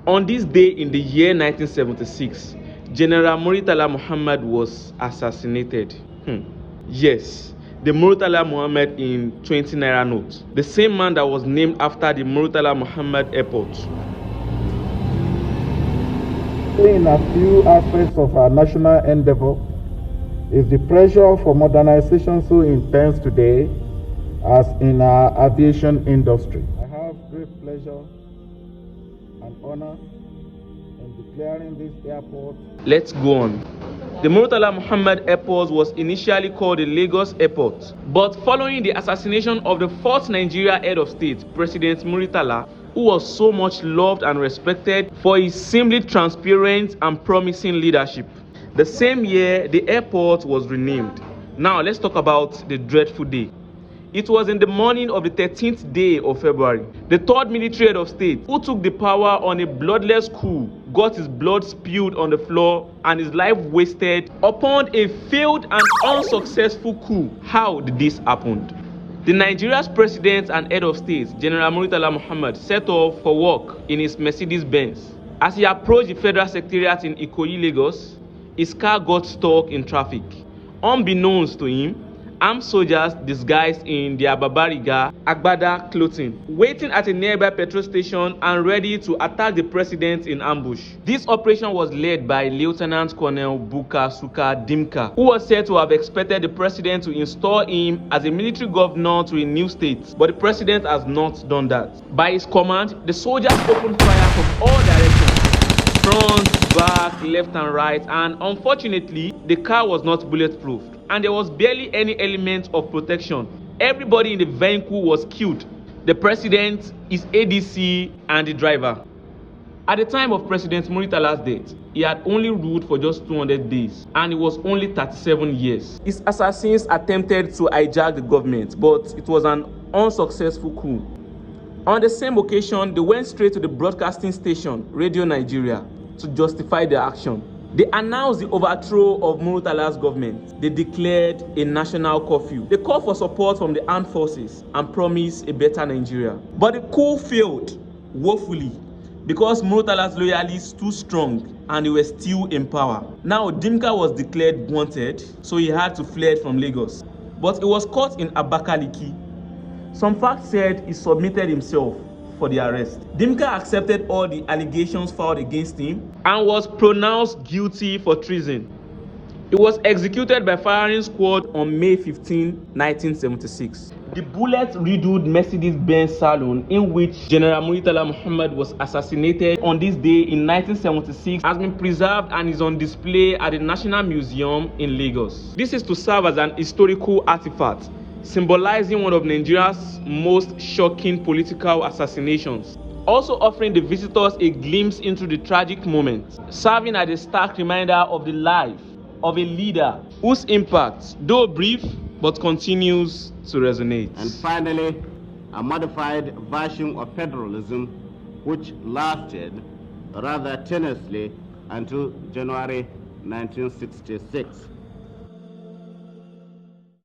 On this day in the year 1976, General Murtala Muhammed was assassinated. Yes, the Murtala Muhammed in 20 naira note. The same man that was named after the Murtala Muhammed airport. In a few aspects of our national endeavor, is the pressure for modernization so intense today as in our aviation industry? I have great pleasure and honor in declaring this airport. Let's go on. The Murtala Muhammed Airport was initially called the Lagos Airport, but following the assassination of the fourth Nigeria head of state, President Murtala, who was so much loved and respected for his seemingly transparent and promising leadership, the same year the airport was renamed. Now let's talk about the dreadful day. It was in the morning of the 13th day of February. The third military head of state, who took the power on a bloodless coup, got his blood spilled on the floor and his life wasted upon a failed and unsuccessful coup. How did this happen? The Nigeria's president and head of state, General Murtala Muhammed, set off for work in his Mercedes-Benz. As he approached the federal secretariat in Ikoyi, Lagos, his car got stuck in traffic. Unbeknownst to him, armed soldiers disguised in their Babariga Agbada clothing, waiting at a nearby petrol station and ready to attack the president in ambush. This operation was led by Lieutenant Colonel Buka Suka Dimka, who was said to have expected the president to install him as a military governor to a new state, but the president has not done that. By his command, the soldiers opened fire from all directions, front, back, left and right, and unfortunately, the car was not bulletproof, and there was barely any element of protection. Everybody in the vehicle was killed: the president, his ADC, and the driver. At the time of President Murtala's death, he had only ruled for just 200 days, and he was only 37 years. His assassins attempted to hijack the government, but it was an unsuccessful coup. On the same occasion, they went straight to the broadcasting station, Radio Nigeria, to justify their action. They announced the overthrow of Murtala's government. They declared a national curfew. They called for support from the armed forces and promised a better Nigeria. But the coup failed woefully because Murtala's loyalists stood strong and they were still in power. Now Dimka was declared wanted, so he had to flee from Lagos. But he was caught in Abakaliki. Some facts said he submitted himself for the arrest. Dimka accepted all the allegations filed against him and was pronounced guilty for treason. He was executed by firing squad on May 15, 1976. The bullet-riddled Mercedes-Benz saloon in which General Murtala Muhammed was assassinated on this day in 1976 has been preserved and is on display at the National Museum in Lagos. This is to serve as an historical artifact, symbolizing one of Nigeria's most shocking political assassinations, also offering the visitors a glimpse into the tragic moment, serving as a stark reminder of the life of a leader whose impact, though brief, but continues to resonate. And finally, a modified version of federalism which lasted rather tenuously until January 1966.